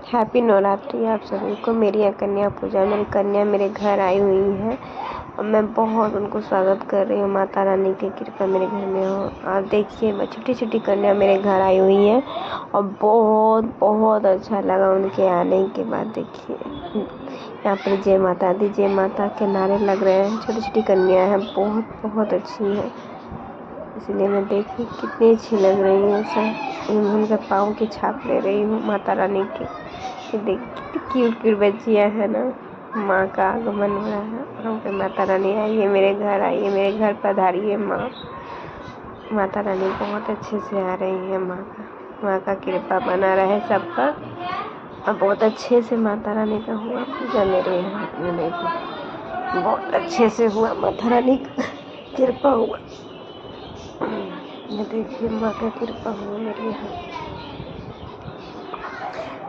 Happy Navratri आप सभी को। मेरी यहाँ कन्या पूजा, मेरी कन्या मेरे घर आई हुई है और मैं बहुत उनको स्वागत कर रही हूँ। माता रानी की कृपा मेरे घर में हो। और देखिए छोटी छोटी कन्या मेरे घर आई हुई है और बहुत बहुत अच्छा लगा उनके आने के बाद। देखिए यहाँ पर जय माता दी, जय माता के नारे लग रहे हैं। छोटी छोटी कन्या हैं, बहुत बहुत अच्छी है, इसलिए मैं देखी कितनी अच्छी लग रही है सब। उनके पाँव की छाप ले रही हूँ माता रानी की। ये देख कितनी क्यूट क्यूट बच्चियाँ है ना। माँ का आगमन हो रहा है। वहाँ पे माता रानी आई है मेरे घर, आई है मेरे घर पधारी है माँ। माता रानी बहुत अच्छे से आ रही है। माँ का कृपा बना रहे सब पर। और बहुत अच्छे से माता रानी का हुआ पूजा मेरे यहाँ में। देखो बहुत अच्छे से हुआ, माता रानी का कृपा हुआ। ये देखिए माँ का कृपा हुआ मेरे यहाँ,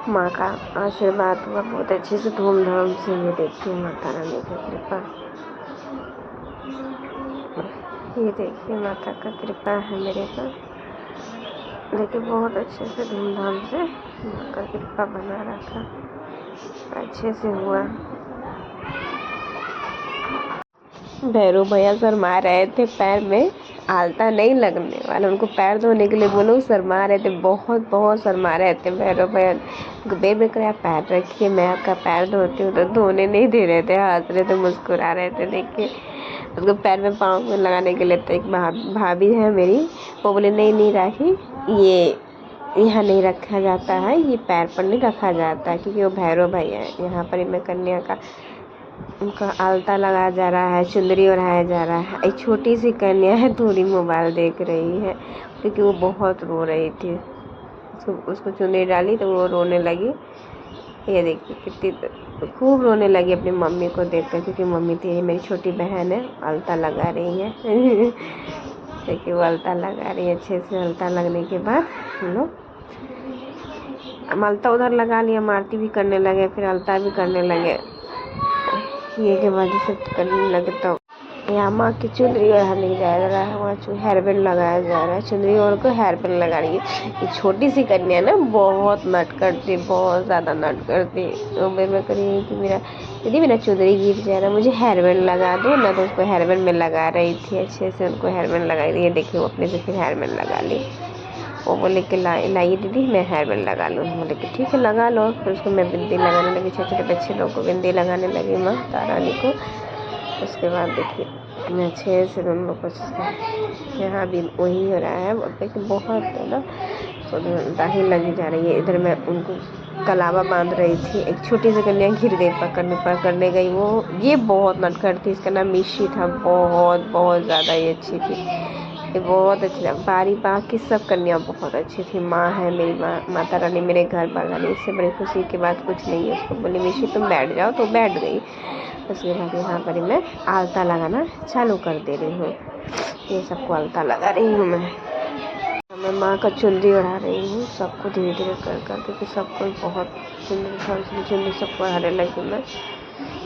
माँ का आशीर्वाद हुआ बहुत अच्छे से धूमधाम से। ये देखिए माता रानी का कृपा, ये देखिए माता का कृपा है मेरे पर। देखिए बहुत अच्छे से धूमधाम से माँ का कृपा बना रहा था, अच्छे से हुआ। भैरव भैया शर्मा रहे थे, पैर में आलता नहीं लगने वाला। उनको पैर धोने के लिए बोलो, शर्मा रहे थे, बहुत बहुत शर्मा रहे थे भैरव भैया। बेर में कर पैर रखिए, मैं आपका पैर धोती हूँ, तो धोने नहीं दे रहे थे, हंस रहे थे, मुस्कुरा रहे थे। देखिए उसको पैर में पाँव में लगाने के लिए तो एक भाभी है मेरी, वो बोले नहीं राखी, ये यहाँ नहीं रखा जाता है, ये पैर पर नहीं रखा जाता है, क्योंकि वो भैरव भैया है। यहाँ पर मैं कन्या का उनका आलता लगाया जा रहा है, चुंदरी ओढ़ाया जा रहा है। एक छोटी सी कन्या है, थोड़ी मोबाइल देख रही है, क्योंकि वो बहुत रो रही थी। उसको चुंदरी डाली तो वो रोने लगी। ये देखिए कितनी खूब रोने लगी अपनी मम्मी को देखकर, क्योंकि मम्मी थी मेरी छोटी बहन है, आलता लगा रही है। देखिए वो आलता लगा रही है। अच्छे से आलता लगने के बाद हम लोग आलता उधर लगा लिया, आरती भी करने लगे, फिर आलता भी करने लगे। ये के बाद से करने लगे तो यहाँ माँ की चुंदरी ओढ़ाने जा रहा है, वहाँ हेयर बैंड लगाया जा रहा है। चुंदरी ओढ़ को हेयर बैंड लगा रही है। ये छोटी सी कन्या ना बहुत नट करती, बहुत ज़्यादा नट करती। तो मैं करी कि मेरा दीदी मेरा चुंदरी गिर जा रहा है, मुझे हेयर बैंड लगा दो ना। तो उसको हेयर बैंड में लगा रही थी, अच्छे से उनको हेयर बैंड लगाई रही है। देखिए वो अपने से फिर हेयर बैंड लगा ली। वो बोले कि लाइए दीदी मैं हेयर बैंड लगा लूँ। बोले कि ठीक है लगा लो। फिर उसको मैं बिंदी लगाने लगी, छोटे छोटे बच्चे लोग को बिंदी लगाने लगी माँ तारानी को। उसके बाद देखिए मैं अच्छे से दोनों को यहाँ भी वही हो रहा है। देखिए बहुत है ना, दाही लगी जा रही है। इधर मैं उनको कलावा बांध रही थी। एक छोटी सी कन्या गिर गई, पकड़ने गई। वो ये बहुत नटखट थी, इसका नाम मिशी था। बहुत बहुत ज़्यादा ये अच्छी थी, ये बहुत अच्छी था। बाकी सब कन्या बहुत अच्छी थी। माँ है मेरी, माता रानी मेरे घर बढ़ानी, इससे बड़ी खुशी की बात कुछ नहीं है। उसको बोली मिशी तुम बैठ जाओ, तो बैठ गई। उसके बाद यहाँ पर मैं आलता लगाना चालू कर दे रही हूँ। ये सबको आलता लगा रही हूँ मैं माँ का चुंदरी ओढ़ा रही हूँ सबको धीरे धीरे कर, क्योंकि सबको बहुत चुंदरी सबको ओढ़ाने लगी मैं।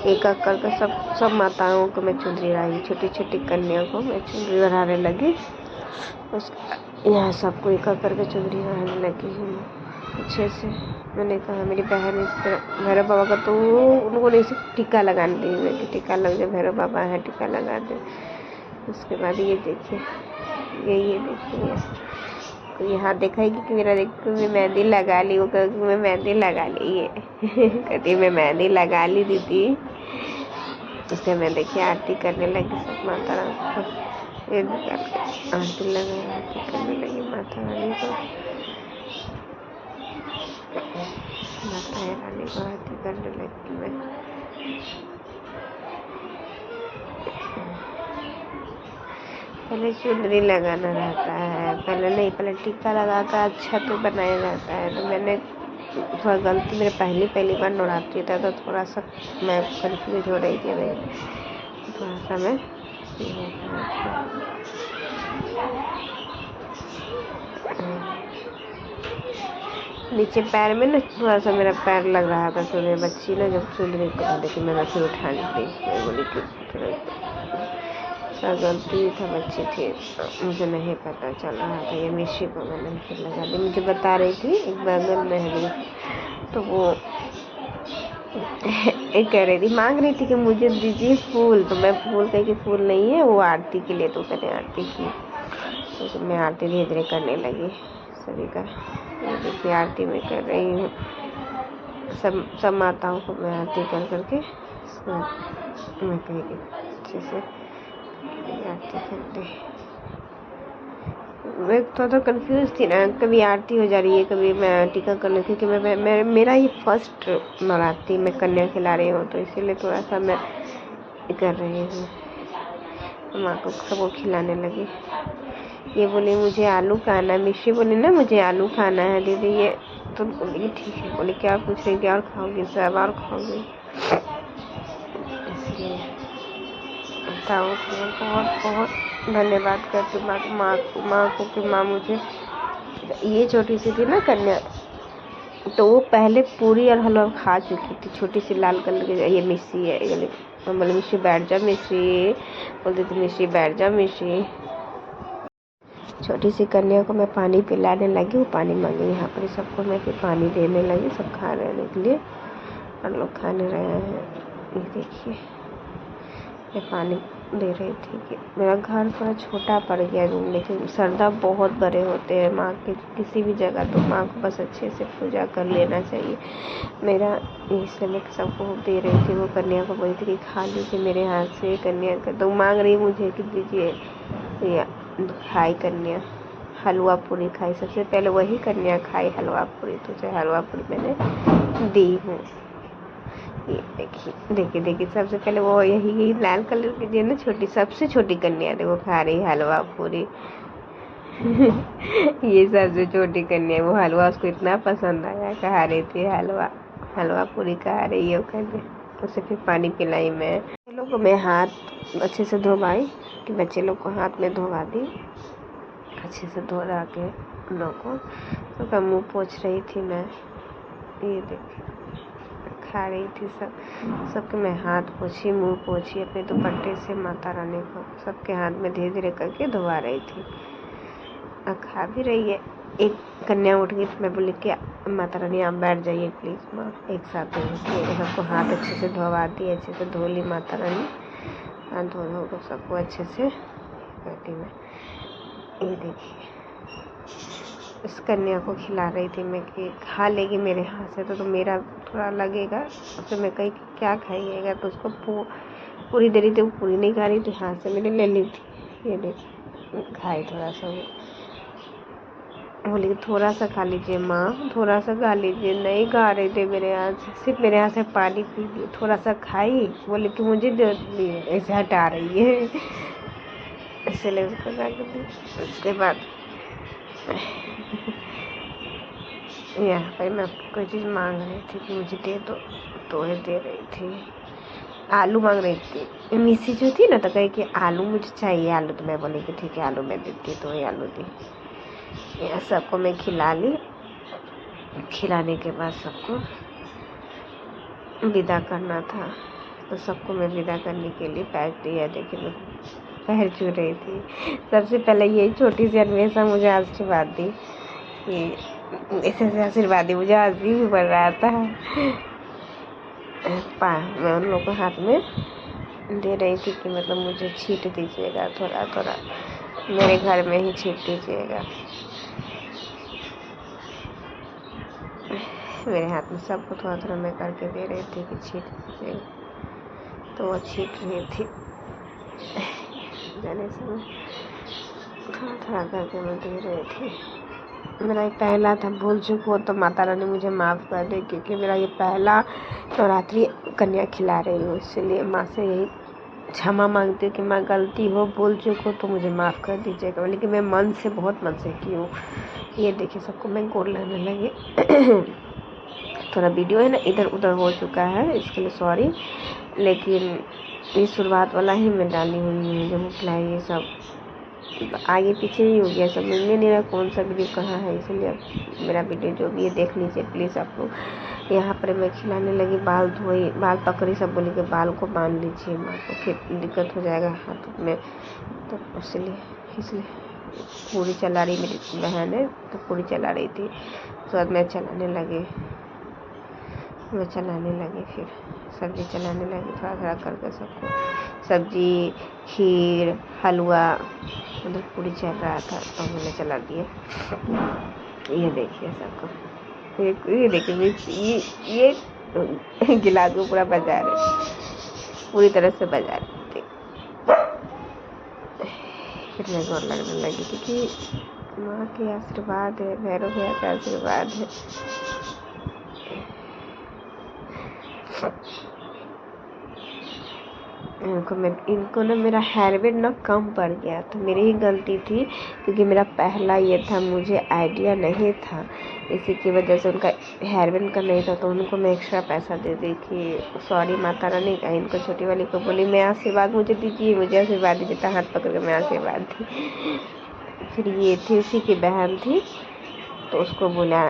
एक करके सब माताओं को मैं चुंदरी ओढ़ाई, छोटी छोटी कन्या को मैं चुंदरी ओढ़ाने लगी। यहाँ सबको एक करके चुंदरी ओढ़ाने लगी हूँ अच्छे से। मैंने कहा मेरी बहन इस तरह भैरव बाबा का, तो उनको नहीं सिर्फ टीका लगाने दी मैं कि टीका लग जाए, भैरव बाबा है टीका लगा दे। उसके बाद ये देखिए ये देखिए तो यहाँ देखेगी कि मेरा देखो मैं मेहंदी लगा ली। वो कहेगी मैं मेहंदी लगा ली, ये कहती मैं मेहंदी लगा ली दीदी। उसके मैं देखिए आरती करने लगी सब माता रानी को, आरती करने लगी माता रानी को। माता रानी को आरती करने लगी मैं। पहले चुनरी लगाना रहता है, पहले नहीं, पहले टीका लगा कर अच्छा तो बनाया जाता है। तो मैंने थोड़ा गलती, मेरे पहली बार नवरात्रि था, तो थोड़ा सा मैं कन्फ्यूज हो रही थी। मैं थोड़ा सा मैं नीचे पैर में ना थोड़ा सा मेरा पैर लग रहा था। तो मेरी बच्ची ना जब चुनरी को देखी, मैंने फिर उठा ली थी। मैं बोली कि गलती था, बच्ची थी, मुझे नहीं पता चल रहा था। ये मिशी को मैंने फिर लगा दी, मुझे बता रही थी एक बगल में है तो वो एक कह रही थी, मांग रही थी कि मुझे दीजिए फूल, तो मैं फूल कही कि फूल नहीं है, वो आरती के लिए। तो मैंने आरती की, तो मैं आरती धीरे धीरे करने लगी सभी का। ये देखिए आरती में कर रही हूँ, सब माताओं को मैं आरती कर करके मैं कहीं अच्छे से आरती करते। मैं थोड़ा कंफ्यूज थी ना, कभी आरती हो जा रही है, कभी मैं टीका कर रही, क्योंकि मैं मेरा ये फर्स्ट नवरात्रि में कन्या खिला रही हूँ, तो इसीलिए थोड़ा सा मैं कर रही हूँ। माँ को सबको खिलाने लगी। ये बोली मुझे आलू खाना है, मिश्री बोली ना मुझे आलू खाना है दीदी, ये तो बोली ठीक है। बोली क्या पूछ रही, क्या और खाओगी, सब और खाओगी। इसलिए बहुत बहुत धन्यवाद करती माँ को कि माँ मुझे, ये छोटी सी थी ना कन्या, तो वो पहले पूरी और हलवा खा चुकी थी। छोटी सी लाल कलर की, ये मिश्री है, बोले मिश्री बैठ जा, मिश्री बोलती थी, मिश्री बैठ जा मिश्री। छोटी सी कन्या को मैं पानी पिलाने लगी, वो पानी मांगी। यहाँ पर सबको मैं फिर पानी देने लगी, सब खा रहने के लिए, और लोग खाने रहे हैं। ये देखिए मैं पानी दे रही थी कि मेरा घर थोड़ा छोटा पड़ गया रूम, लेकिन श्रद्धा बहुत बड़े होते हैं माँ के किसी भी जगह, तो माँ को बस अच्छे से पूजा कर लेना चाहिए मेरा। इसलिए मैं सबको दे रही थी। वो कन्या को बोली थी कि खा लीजिए मेरे हाथ से। कन्या का तो मांग रही मुझे कि दीजिए, या खाई कन्या हलवा पूरी खाई, सबसे पहले वही कन्या खाई हलवा पूरी, तो उसे हलवा पूरी मैंने दी हूँ। ये देखिए सबसे पहले वो यही लाल कलर की जो ना छोटी, सबसे छोटी कन्या देखो खा रही हलवा पूरी। ये सबसे छोटी कन्या, वो हलवा उसको इतना पसंद आया, खा रही थी हलवा पूरी खा रही है कन्या। उसे फिर पानी पिलाई मैं। लोग को मैं हाथ अच्छे से धोवाई, कि बच्चे लोग को हाथ में धोवा दी अच्छे से, धोरा के उन लोग को सबका मुँह पोंछ रही थी मैं। ये देखिए खा रही थी सबके मैं हाथ पोंछी, मुंह पोंछी अपने दुपट्टे से। माता रानी को सबके हाथ में धीरे धीरे करके धोवा रही थी, और खा भी रही है। एक कन्या उठ गई तो मैं बोली कि माता रानी आप बैठ जाइए प्लीज़ माँ, एक साथ बैठिए। सबको हाथ अच्छे से धोवा दी, अच्छे से धो ली माता रानी, हाथ धो को सबको अच्छे से करती मैं। ये देखिए इस कन्या को खिला रही थी मैं कि खा लेगी मेरे हाथ से, तो मेरा थोड़ा लगेगा, तो मैं कही क्या खाइएगा, तो उसको पूरी दे रही थी, वो पूरी नहीं खा रही थी, हाथ से मैंने ले ली थी। ये देखिए खाई थोड़ा सा, बोली थोड़ा सा खा लीजिए माँ, थोड़ा सा खा लीजिए। नहीं खा रहे थे मेरे हाथ से, सिर्फ मेरे हाथ से पानी पी ली, थोड़ा सा खाई, बोले कि मुझे दे दी, ऐसे हटा रही है, इसलिए उसको ला के दी। उसके बाद यहाँ पर मैं कोई चीज़ मांग रही थी कि मुझे दे दो, तो ये दे रही थी। आलू मांग रही थी मिसी जो थी ना, तो कही कि आलू मुझे चाहिए आलू, तो मैं बोली कि ठीक है आलू मैं देती, तो ये आलू दी। यह सबको मैं खिला ली। खिलाने के बाद सबको विदा करना था, तो सबको मैं विदा करने के लिए पैर दिया। देखिए मैं पैर छू रही थी। सबसे पहले यही छोटी सी अन्वेषा मुझे आशीर्वाद दी, ऐसे आशीर्वाद दी, मुझे हंसी भी पड़ रहा था। मैं उन लोगों को हाथ में दे रही थी कि मतलब मुझे छीट दीजिएगा, थोड़ा थोड़ा मेरे घर में ही छीट दीजिएगा। मेरे हाथ में सबको थोड़ा थोड़ा मैं करके दे रही थी कि छीट दीजिएगा, तो वो छीट रही थी। जाने समय थोड़ा थोड़ा करके मैं दे रही थी। मेरा ये पहला था, भूल चूक हो तो माता रानी मुझे माफ़ कर दे, क्योंकि मेरा ये पहला नवरात्रि कन्या खिला रही हूँ, इसलिए माँ से यही क्षमा मांगती हूँ कि माँ गलती हो, भूल चूक हो तो मुझे माफ़ कर दीजिएगा। लेकिन मैं मन से, बहुत मन से की हूँ। ये देखिए सबको मैं गोड़ लगने लगी। थोड़ा वीडियो है ना इधर उधर हो चुका है, इसके लिए सॉरी, लेकिन ये शुरुआत वाला ही मैं डाली हुई है। जब खिलाई ये सब आगे पीछे ही हो गया, सब मिलने नहीं रहा कौन सा वीडियो कहाँ है, इसलिए मेरा वीडियो जो भी है देख लीजिए प्लीज़ आप लोग। यहाँ पर मैं खिलाने लगी, बाल धोई, बाल पकड़ी, सब बोली कि बाल को बांध लीजिए माँ को, फिर दिक्कत हो जाएगा हाथ में, तो इसलिए पूरी चला रही मेरी बहन है, तो पूरी चला रही थी, उसके बाद मैं चलाने लगी। मैं चलाने लगी, फिर सब्ज़ी चलाने लगी थोड़ा थोड़ा करके सबको। सब्ज़ी, खीर, हलवा, उधर पूरी चल रहा था तो मैंने चला दिया। ये देखिए सबको, ये देखिए ये गिलास को पूरा बजा रहे, पूरी तरह से बजा रहे थे। फिर मेरे को लगने लगी क्योंकि माँ के आशीर्वाद है, भैरव भैया का आशीर्वाद है। इनको ना मेरा हेयर बैंड ना कम पड़ गया था, मेरी ही गलती थी क्योंकि मेरा पहला ये था, मुझे आइडिया नहीं था, इसी की वजह से उनका हेयर बैंड का नहीं था तो उनको मैं एक्स्ट्रा पैसा दे दी कि सॉरी माता रानी का। इनको छोटी वाली को बोली मैं आशीर्वाद मुझे दीजिए, मुझे आशीर्वाद दीजिए, हाथ पकड़ के मैं आशीर्वाद दी। फिर ये थी उसी की बहन थी तो उसको बोला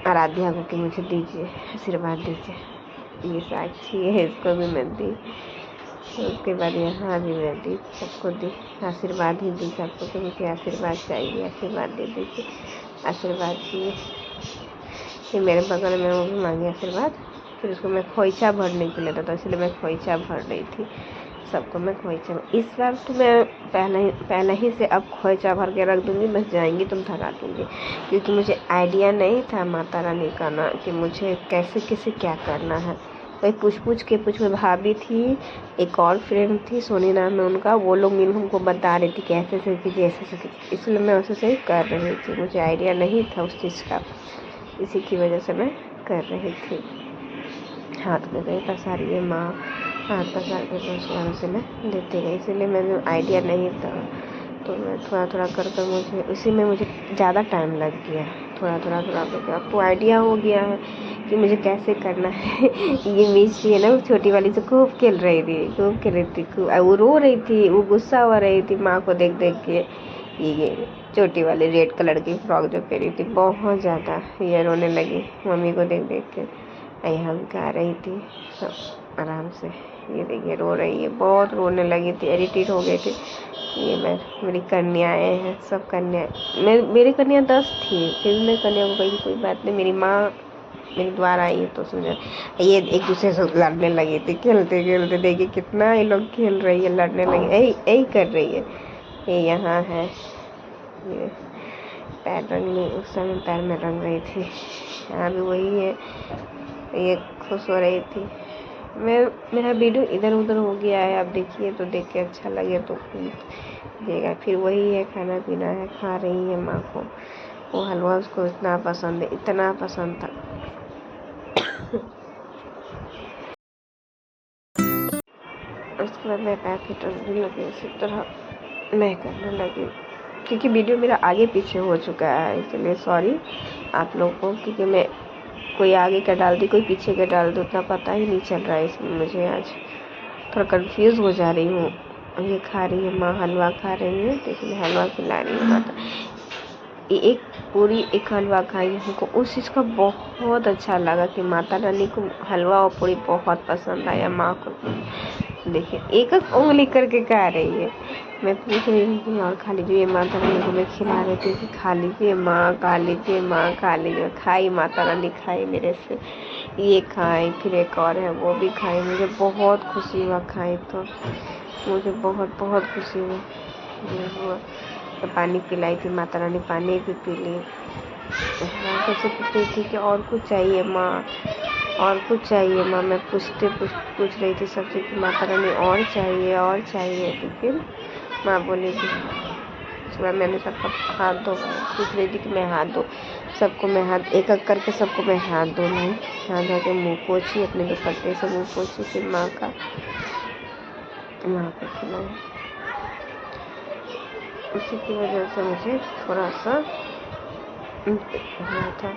आराध्या को कि मुझे दीजिए, आशीर्वाद दीजिए। ये साक्षी है, इसको भी मैं दी। तो उसके बाद यहाँ भी मैं दी, सबको दी, आशीर्वाद ही दी सबको कि मुझे आशीर्वाद चाहिए, आशीर्वाद दे दीजिए, आशीर्वाद दिए। फिर मेरे बगल में वो भी मांगी आशीर्वाद। फिर उसको मैं खोइचा भरने के लिए था तो इसलिए मैं खोइचा भर रही थी, सबको मैं खोइचा। इस बार तो मैं पहले ही से अब खोइचा भर के रख दूँगी, बस जाएंगी तुम धरा दूँगी, क्योंकि मुझे आइडिया नहीं था माता रानी का ना कि मुझे कैसे क्या करना है। वही पूछ के में भाभी थी, एक और फ्रेंड थी, सोनी नाम है उनका, वो लोग मिल हमको बता रही थी कि ऐसे कीजिए, ऐसे कीजिए, इसलिए मैं वैसे से ही कर रही थी। मुझे आइडिया नहीं था उस चीज़ का, इसी की वजह से मैं कर रही थी। हाथ में गई पसारिए माँ, हाथ पसार के तो उसके बाद से मैं देती गई, इसीलिए मैंने आइडिया नहीं था तो मैं थोड़ा करके मुझे उसी में मुझे ज़्यादा टाइम लग गया। थोड़ा करके अब तो आइडिया हो गया है कि मुझे कैसे करना है। ये मिर्ची है ना, वो छोटी वाली से खूब खेल रही थी, खूब वो रो रही थी, वो गुस्सा हो रही थी माँ को देख के। ये छोटी वाली रेड कलर की फ्रॉक जो पहनी थी बहुत ज़्यादा, ये रोने लगी मम्मी को देख के। यहाँ गा रही थी सब आराम से, ये देखिए रो रही है, बहुत रोने लगी थी, इरिटेट हो गई थी। ये मेरी कन्याएँ हैं, सब कन्या, मेरी कन्या 10 थी, फिर मैं कन्या को कही कोई बात नहीं, मेरी माँ मेरे द्वार आई है तो समझा। ये एक दूसरे से लड़ने लगी थी, खेलते देखिए कितना ये लोग खेल रही है, लड़ने लगी, यही कर रही है। ये यहाँ है, ये पैर रंगने, उस समय पैर में रंग रही थी, यहाँ भी वही है, ये खुश हो रही थी। मेरा वीडियो इधर उधर हो गया है, आप देखिए तो देख के अच्छा लगे तो देगा। फिर वही है, खाना पीना है, खा रही है माँ को वो हलवा, उसको इतना पसंद है, इतना पसंद था। उसके बाद मैं पैकेट लगी, इसी तरह मैं करने लगी क्योंकि वीडियो मेरा आगे पीछे हो चुका है, इसलिए सॉरी आप लोगों को, क्योंकि मैं कोई आगे का डाल दी कोई पीछे का डाल दी, उतना पता ही नहीं चल रहा है, इसमें मुझे आज थोड़ा कंफ्यूज हो जा रही हूँ। ये खा रही है माँ, हलवा खा रही है तो इसलिए हलवा खिला रही है माता। एक पूरी एक हलवा खाई, हमको उस चीज़ का बहुत अच्छा लगा कि माता रानी को हलवा और पूरी बहुत पसंद आया। माँ को देखिए एक उंगली करके खा रही है, मैं पूछ रही थी और खा लीजिए, माता रानी को मैं खिला रही थी कि खा लीजिए माँ, खा लीजिए माँ, खा लीजिए। खाई माता रानी, खाई मेरे से, ये खाई, फिर एक और है वो भी खाई, मुझे बहुत खुशी हुआ खाई तो मुझे बहुत खुशी हुआ। तो पानी पिलाई थी माता रानी, पानी भी पी ली। सबसे पूछ रही थी कि और कुछ चाहिए माँ, और कुछ चाहिए माँ, मैं पूछ रही थी सबसे कि माता रानी और चाहिए तो फिर माँ बोली कि उसके बाद मैंने सबका हाथ धो, पूछ रही थी कि मैं हाथ धो, सबको मैं हाथ एक करके सबको मैं हाथ धो लाई, हाथ धो के मुँह पोछी, अपने दुपट्टे से मुँह पोछी, फिर माँ को खिलाई। उसी की वजह से मुझे थोड़ा सा हुआ था,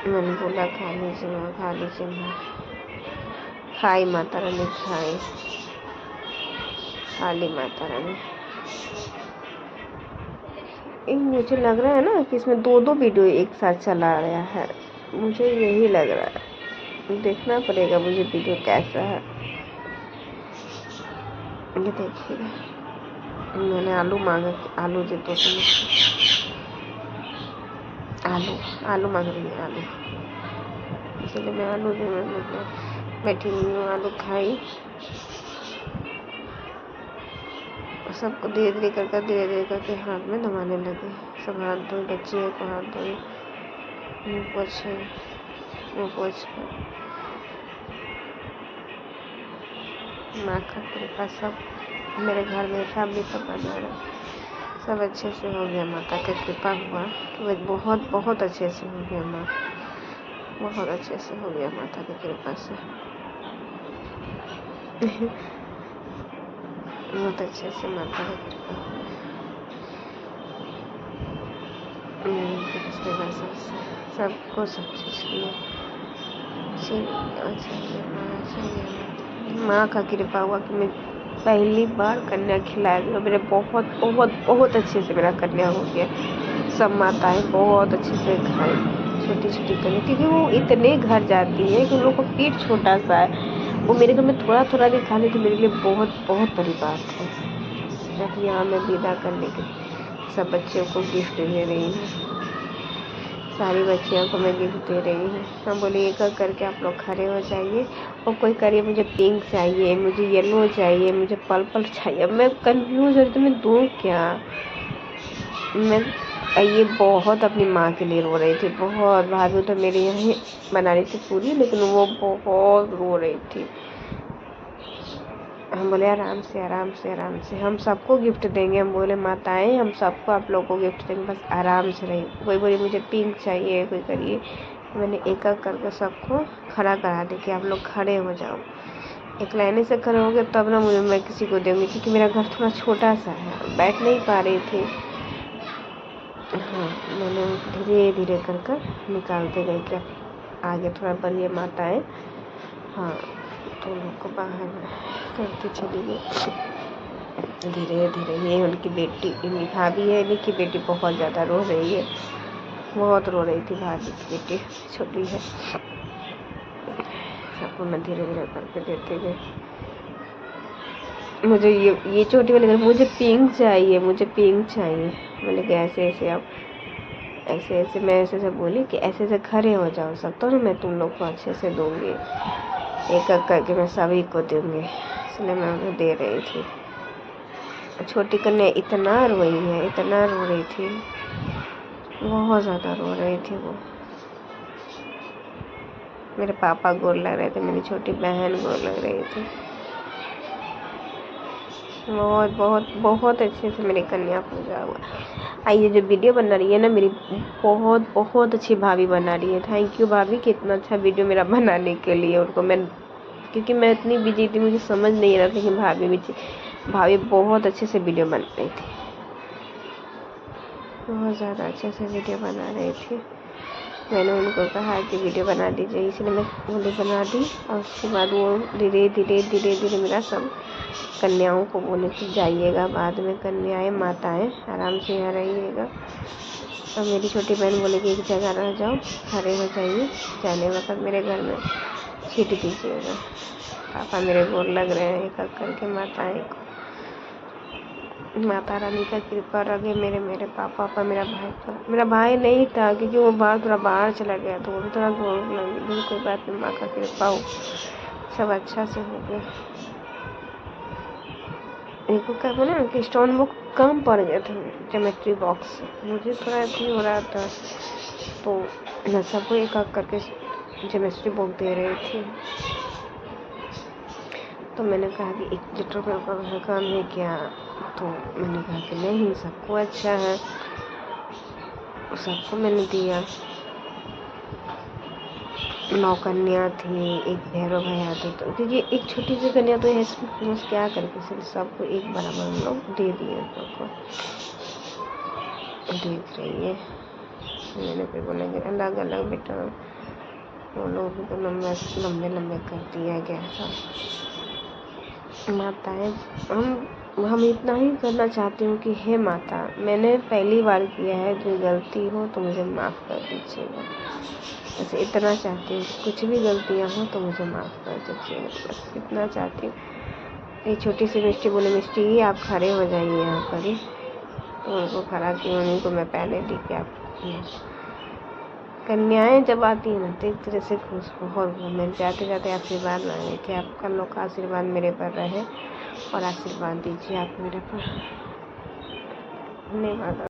मैंने बोला खा लीजिए माँ, खाई माता रानी, खा ली माता रानी। मुझे लग रहा है ना कि इसमें 2 वीडियो एक साथ चला रहा है, मुझे यही लग रहा है, देखना पड़ेगा मुझे वीडियो कैसा है। ये देखिए मैंने आलू मांगा, आलू दे दो, आलू मांग रही है, आलू इसलिए मैं आलू बैठी हुई हूँ, आलू खाई। सबको धीरे धीरे करके हाथ में दबाने लगे। सब हाथ धोए, बच्चे को हाथ धोए, मुँह पोछे, माँ का कृपा सब मेरे घर में फैमिली सब बना रहा, सब अच्छे से हो गया। माता की कृपा हुआ कि बहुत बहुत अच्छे से हो गया। माँ बहुत अच्छे से हो गया माता की कृपा से। बहुत अच्छे से माता की कृपा सबको सब चीज़ लिए माँ का कृपा हुआ कि मैं पहली बार कन्या खिलाए गए। मेरे बहुत बहुत बहुत अच्छे से मेरा कन्या हो गया। सब माताएं बहुत अच्छे से खाई छोटी छोटी कन्या, क्योंकि वो इतने घर जाती है कि उन लोग को पेट छोटा सा है। वो मेरे घर में थोड़ा थोड़ा भी खा ली तो मेरे लिए बहुत बहुत बड़ी बात है। अब यहाँ मैं विदा करने के सब बच्चों को गिफ्ट दे रही हूँ, सारी बच्चियों को मैं गिफ्ट दे रही हूँ। हम बोले एक एक करके आप लोग खड़े हो जाइए। और कोई करिए मुझे पिंक चाहिए, मुझे येलो चाहिए, मुझे पर्पल चाहिए। मैं कंफ्यूज हो रही थी मैं दूँ क्या। मैं ये बहुत अपनी माँ के लिए रो रही थी, बहुत। भाभी तो मेरी यहीं बना रही थी पूरी, लेकिन वो बहुत रो रही थी। हम बोले आराम से आराम से आराम से, हम सबको गिफ्ट देंगे। हम बोले माताएं हम सबको आप लोगों को गिफ्ट देंगे, बस आराम से रहिए। कोई बोले मुझे पिंक चाहिए, कोई करिए। मैंने एक एक करके सबको खड़ा करा दी कि आप लोग खड़े हो जाओ। एक लाइन से खड़े हो गए तब ना मुझे मैं किसी को दूँगी, क्योंकि मेरा घर थोड़ा छोटा सा है, बैठ नहीं पा रही थी। हाँ, मैंने धीरे धीरे कर निकालते गई कि आगे थोड़ा बढ़िए माताएं। हाँ, तो लोग को बाहर करके चली गई धीरे धीरे। ये उनकी बेटी, इनकी भाभी है, इनकी बेटी बहुत ज़्यादा रो रही है, बहुत रो रही थी। भाभी की बेटी छोटी है। सबको मैं धीरे धीरे करके देते गए। मुझे ये छोटी वाली मुझे पिंक चाहिए, मुझे पिंक चाहिए। मैंने कहा ऐसे आप ऐसे मैं ऐसे बोली कि ऐसे खड़े हो जाओ सब, तो मैं तुम लोग को अच्छे से दूंगी। एक एक करके मैं सभी को दूंगी, इसलिए मैं उन्हें दे रही थी। छोटी कन्या इतना रोई है, इतना रो रही थी, बहुत ज़्यादा रो रही थी वो। मेरे पापा गोर लग रहे थे, मेरी छोटी बहन गोर लग रही थी। बहुत बहुत बहुत अच्छे से मेरी कन्या पूजा हुआ। ये जो वीडियो बना रही है ना, मेरी बहुत बहुत अच्छी भाभी बना रही है। थैंक यू भाभी कि इतना अच्छा वीडियो मेरा बनाने के लिए। उनको मैं, क्योंकि मैं इतनी बिजी थी, मुझे समझ नहीं रहा था कि भाभी बहुत अच्छे से वीडियो बना रही थी, बहुत ज़्यादा अच्छे से वीडियो बना रही थी। मैंने उनको कहा कि वीडियो बना दीजिए, इसलिए मैं वीडियो बना दी। और उसके बाद वो धीरे धीरे मेरा सब कन्याओं को बोले कि जाइएगा, बाद में कन्याएं माताएं आराम से यहाँ रहिएगा। और मेरी छोटी बहन बोले कि एक जगह रह जाओ, खड़े हो जाइए, जाने वक्त मेरे घर में छीट दीजिएगा। पापा मेरे गोर लग रहे हैं एक एक करके माताएं को। माता रानी का कृपा रहे मेरे पापा पर, मेरा भाई नहीं था, क्योंकि वो थोड़ा बाहर चला गया, तो वो भी थोड़ा गोर लग गई। कोई बात नहीं, माँ का कृपा हो, सब अच्छा से हो गया। एक क्या बोला कि स्टोन बुक कम पड़ गया था ज्योमेट्री बॉक्स, मुझे थोड़ा ऐसे हो रहा था, तो मैं सबको एक एक करके ज्योमेट्री बुक दे रही थी। तो मैंने कहा कि 1 लीटर का काम है क्या, तो मैंने कहा कि नहीं, सबको अच्छा है, सबको मैंने दिया। 9 कन्या थी, एक भैरव भैया थे, तो क्योंकि एक छोटी सी कन्या तो है, इसमें क्या करके सिर्फ सबको एक बराबर हम लोग दे दिए। सबको देख रही है। मैंने फिर बोला कि अलग अलग बेटा, वो लोग तो लंबे कर दिया गया था। माताएं, हम इतना ही करना चाहती हूँ कि हे माता, मैंने पहली बार किया है, जो गलती हो तो मुझे माफ़ कर दीजिएगा। बस इतना चाहती हूँ, कुछ भी गलतियाँ हो तो मुझे माफ़ कर दीजिएगा, बस इतना चाहती हूँ। ये छोटी सी मिस्टी बोले, मिस्टी आप खड़े हो जाइए यहाँ पर ही। तो उनको खड़ा की, उन्हीं को मैं पहले दी कि आप कन्याएं जब आती हैं ना तो एक तरह से खुश बहुत मैं जाते जाते आशीर्वाद मांगे कि आपका लोग का आशीर्वाद मेरे पर रहे और आशीर्वाद दीजिए आप मेरे पर। धन्यवाद।